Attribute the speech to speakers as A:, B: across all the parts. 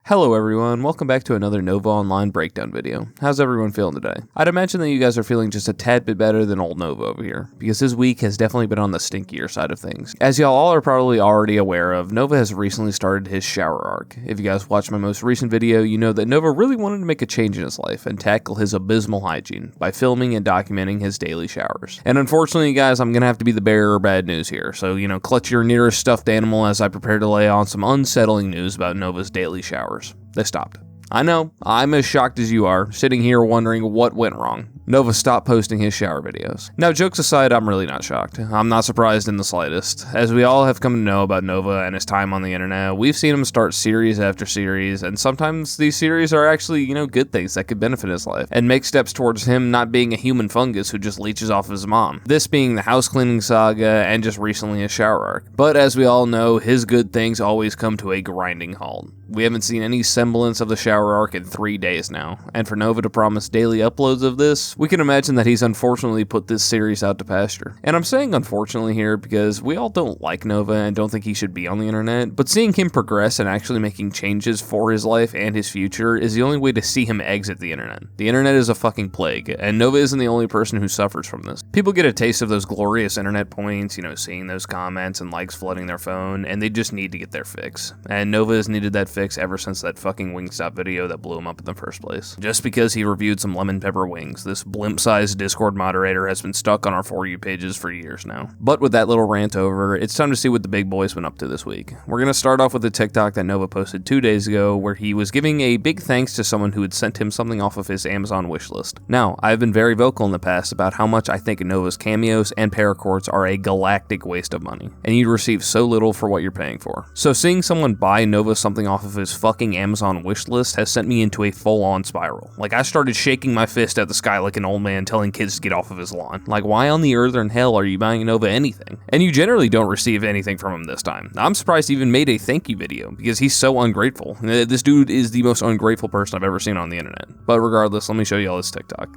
A: Hello everyone, welcome back to another Nova Online breakdown video. How's everyone feeling today? I'd imagine that you guys are feeling just a tad bit better than old Nova over here, because his week has definitely been on the stinkier side of things. As y'all all are probably already aware of, Nova has recently started his shower arc. If you guys watched my most recent video, you know that Nova really wanted to make a change in his life and tackle his abysmal hygiene by filming and documenting his daily showers. And unfortunately, guys, I'm gonna have to be the bearer of bad news here, so clutch your nearest stuffed animal as I prepare to lay on some unsettling news about Nova's daily showers. They stopped. I know, I'm as shocked as you are, sitting here wondering what went wrong. Nova stopped posting his shower videos. Now, jokes aside, I'm really not shocked. I'm not surprised in the slightest. As we all have come to know about Nova and his time on the internet, we've seen him start series after series, and sometimes these series are actually, good things that could benefit his life, and make steps towards him not being a human fungus who just leeches off his mom. This being the house cleaning saga, and just recently his shower arc. But as we all know, his good things always come to a grinding halt. We haven't seen any semblance of the shower arc in 3 days now, and for Nova to promise daily uploads of this, we can imagine that he's unfortunately put this series out to pasture. And I'm saying unfortunately here because we all don't like Nova and don't think he should be on the internet, but seeing him progress and actually making changes for his life and his future is the only way to see him exit the internet. The internet is a fucking plague, and Nova isn't the only person who suffers from this. People get a taste of those glorious internet points, seeing those comments and likes flooding their phone, and they just need to get their fix. And Nova has needed that fix ever since that fucking Wingstop video that blew him up in the first place. Just because he reviewed some lemon pepper wings, this blimp-sized Discord moderator has been stuck on our For You pages for years now. But with that little rant over, it's time to see what the big boys went up to this week. We're gonna start off with a TikTok that Nova posted 2 days ago where he was giving a big thanks to someone who had sent him something off of his Amazon wishlist. Now, I've been very vocal in the past about how much I think Nova's cameos and paracords are a galactic waste of money, and you receive so little for what you're paying for. So seeing someone buy Nova something off of his fucking Amazon wishlist has sent me into a full-on spiral. Like, I started shaking my fist at the sky like an old man telling kids to get off of his lawn. Like, why on the earth or in hell are you buying Nova anything? And you generally don't receive anything from him this time. I'm surprised he even made a thank you video, because he's so ungrateful. This dude is the most ungrateful person I've ever seen on the internet. But regardless, let me show you all his TikTok.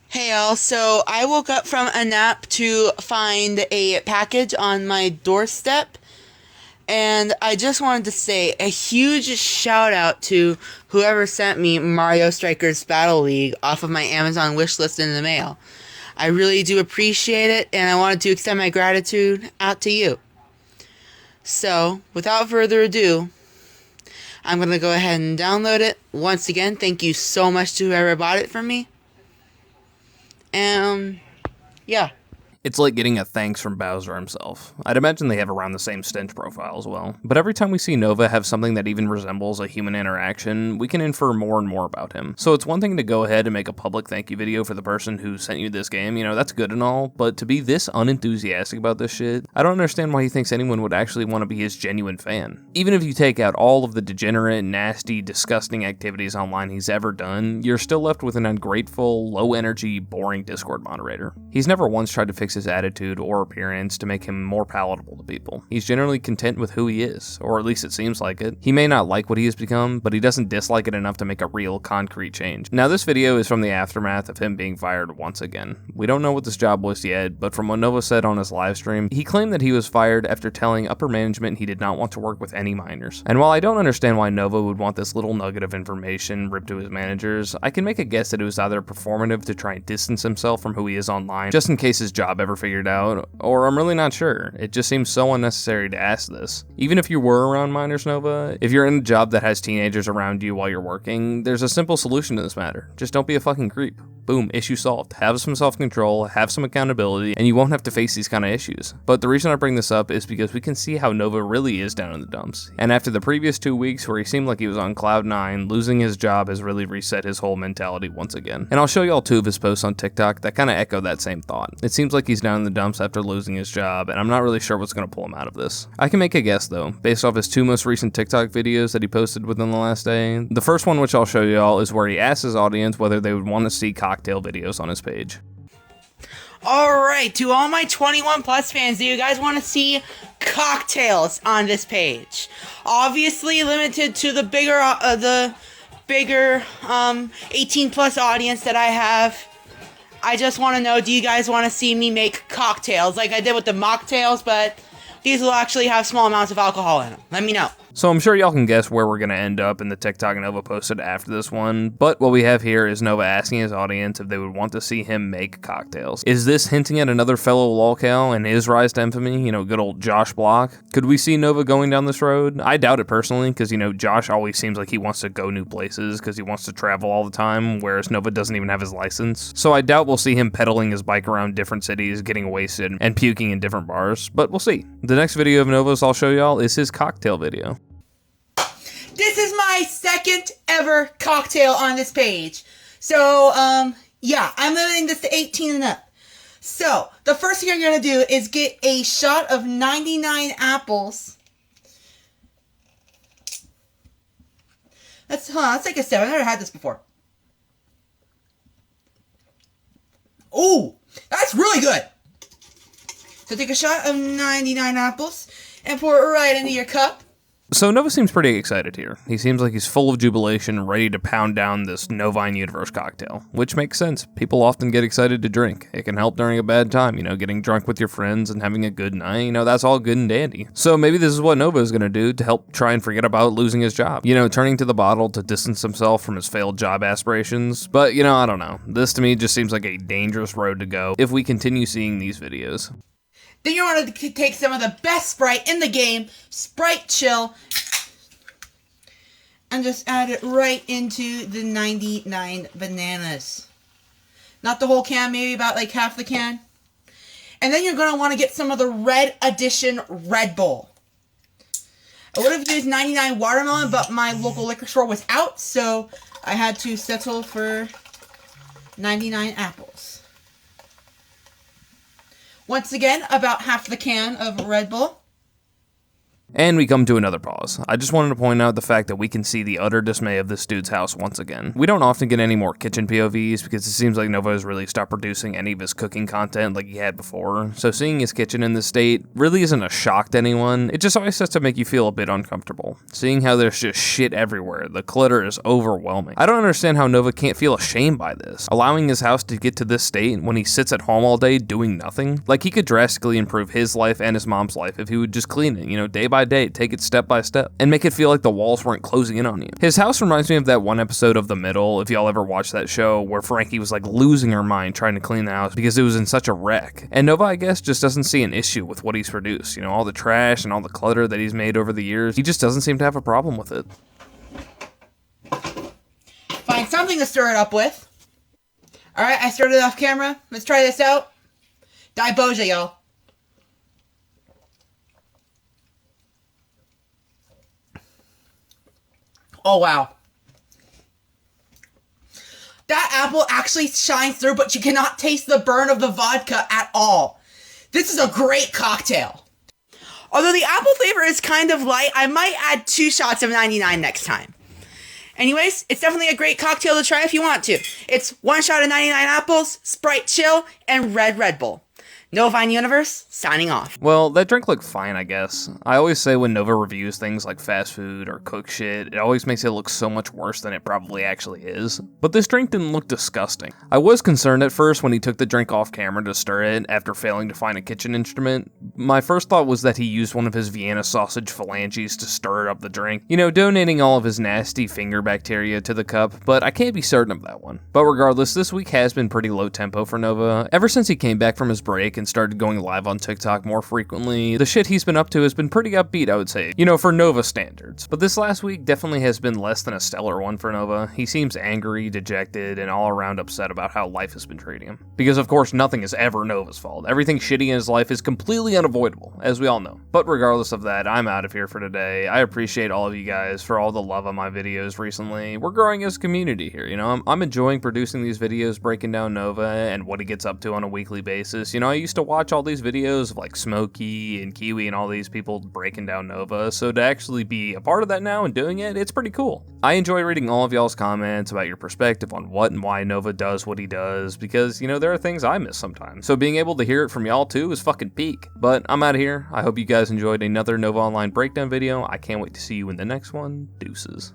B: Hey y'all, so I woke up from a nap to find a package on my doorstep, and I just wanted to say a huge shout out to whoever sent me Mario Strikers Battle League off of my Amazon wishlist in the mail. I really do appreciate it, and I wanted to extend my gratitude out to you. So, without further ado, I'm going to go ahead and download it. Once again, thank you so much to whoever bought it from me. And, yeah.
A: It's like getting a thanks from Bowser himself. I'd imagine they have around the same stench profile as well. But every time we see Nova have something that even resembles a human interaction, we can infer more and more about him. So it's one thing to go ahead and make a public thank you video for the person who sent you this game, that's good and all, but to be this unenthusiastic about this shit, I don't understand why he thinks anyone would actually want to be his genuine fan. Even if you take out all of the degenerate, nasty, disgusting activities online he's ever done, you're still left with an ungrateful, low-energy, boring Discord moderator. He's never once tried to fix his attitude or appearance to make him more palatable to people. He's generally content with who he is, or at least it seems like it. He may not like what he has become, but he doesn't dislike it enough to make a real, concrete change. Now, this video is from the aftermath of him being fired once again. We don't know what this job was yet, but from what Nova said on his live stream, he claimed that he was fired after telling upper management he did not want to work with any minors. And while I don't understand why Nova would want this little nugget of information ripped to his managers, I can make a guess that it was either performative to try and distance himself from who he is online, just in case his job ever figured out, or I'm really not sure. It just seems so unnecessary to ask this. Even if you were around minors, Nova, if you're in a job that has teenagers around you while you're working, there's a simple solution to this matter. Just don't be a fucking creep. Boom, issue solved. Have some self-control, have some accountability, and you won't have to face these kind of issues. But the reason I bring this up is because we can see how Nova really is down in the dumps. And after the previous 2 weeks where he seemed like he was on cloud 9, losing his job has really reset his whole mentality once again. And I'll show y'all 2 of his posts on TikTok that kind of echo that same thought. It seems like he's down in the dumps after losing his job, and I'm not really sure what's going to pull him out of this. I can make a guess though, based off his 2 most recent TikTok videos that he posted within the last day. The first one, which I'll show y'all, is where he asks his audience whether they would want to see cocktail videos on his page.
B: Alright, to all my 21 plus fans, do you guys want to see cocktails on this page? Obviously limited to the bigger 18 plus audience that I have. I just want to know, do you guys want to see me make cocktails like I did with the mocktails, but these will actually have small amounts of alcohol in them? Let me know.
A: So I'm sure y'all can guess where we're going to end up in the TikTok Nova posted after this one, but what we have here is Nova asking his audience if they would want to see him make cocktails. Is this hinting at another fellow lolcow and his rise to infamy? Good old Josh Block? Could we see Nova going down this road? I doubt it personally, because, Josh always seems like he wants to go new places because he wants to travel all the time, whereas Nova doesn't even have his license. So I doubt we'll see him pedaling his bike around different cities, getting wasted, and puking in different bars, but we'll see. The next video of Nova's I'll show y'all is his cocktail video.
B: This is my second ever cocktail on this page. So, yeah, I'm limiting this to 18 and up. So, the first thing you're going to do is get a shot of 99 apples. Let's take a sip. I've never had this before. Ooh, that's really good. So take a shot of 99 apples and pour it right into your cup.
A: So Nova seems pretty excited here. He seems like he's full of jubilation, ready to pound down this Novine Universe cocktail, which makes sense. People often get excited to drink. It can help during a bad time, getting drunk with your friends and having a good night, that's all good and dandy. So maybe this is what Nova is going to do to help try and forget about losing his job. Turning to the bottle to distance himself from his failed job aspirations. But, I don't know. This to me just seems like a dangerous road to go if we continue seeing these videos.
B: Then you want to take some of the best Sprite in the game, Sprite Chill, and just add it right into the 99 bananas. Not the whole can, maybe about like half the can. And then you're going to want to get some of the Red Edition Red Bull. I would have used 99 watermelon, but my local liquor store was out, so I had to settle for 99 apples. Once again, about half the can of Red Bull.
A: And we come to another pause. I just wanted to point out the fact that we can see the utter dismay of this dude's house once again. We don't often get any more kitchen POVs because it seems like Nova has really stopped producing any of his cooking content like he had before, so seeing his kitchen in this state really isn't a shock to anyone. It just always has to make you feel a bit uncomfortable. Seeing how there's just shit everywhere, the clutter is overwhelming. I don't understand how Nova can't feel ashamed by this, allowing his house to get to this state when he sits at home all day doing nothing. Like he could drastically improve his life and his mom's life if he would just clean it, day by day, take it step by step, and make it feel like the walls weren't closing in on you. His house reminds me of that one episode of The Middle, if y'all ever watched that show, where Frankie was like losing her mind trying to clean the house because it was in such a wreck. And Nova, I guess, just doesn't see an issue with what he's produced. All the trash and all the clutter that he's made over the years, he just doesn't seem to have a problem with it.
B: Find something to stir it up with. Alright, I stirred it off camera. Let's try this out. Diboja, y'all. Oh, wow. That apple actually shines through, but you cannot taste the burn of the vodka at all. This is a great cocktail. Although the apple flavor is kind of light, I might add 2 shots of 99 next time. Anyways, it's definitely a great cocktail to try if you want to. It's 1 shot of 99 apples, Sprite Chill, and Red Bull. Novine Universe, signing off.
A: Well, that drink looked fine, I guess. I always say when Nova reviews things like fast food or cook shit, it always makes it look so much worse than it probably actually is. But this drink didn't look disgusting. I was concerned at first when he took the drink off camera to stir it after failing to find a kitchen instrument. My first thought was that he used one of his Vienna sausage phalanges to stir up the drink, donating all of his nasty finger bacteria to the cup, but I can't be certain of that one. But regardless, this week has been pretty low tempo for Nova. Ever since he came back from his break and started going live on TikTok more frequently, the shit he's been up to has been pretty upbeat, I would say, for Nova standards. But this last week definitely has been less than a stellar one for Nova. He seems angry, dejected, and all around upset about how life has been treating him. Because of course nothing is ever Nova's fault. Everything shitty in his life is completely unavoidable, as we all know. But regardless of that, I'm out of here for today. I appreciate all of you guys for all the love on my videos recently. We're growing as a community here, I'm enjoying producing these videos, breaking down Nova and what he gets up to on a weekly basis. I used to watch all these videos of like Smokey and Kiwi and all these people breaking down Nova, so to actually be a part of that now and doing it, it's pretty cool. I enjoy reading all of y'all's comments about your perspective on what and why Nova does what he does, because, there are things I miss sometimes, so being able to hear it from y'all too is fucking peak. But I'm out of here. I hope you guys enjoyed another Nova Online breakdown video. I can't wait to see you in the next one. Deuces.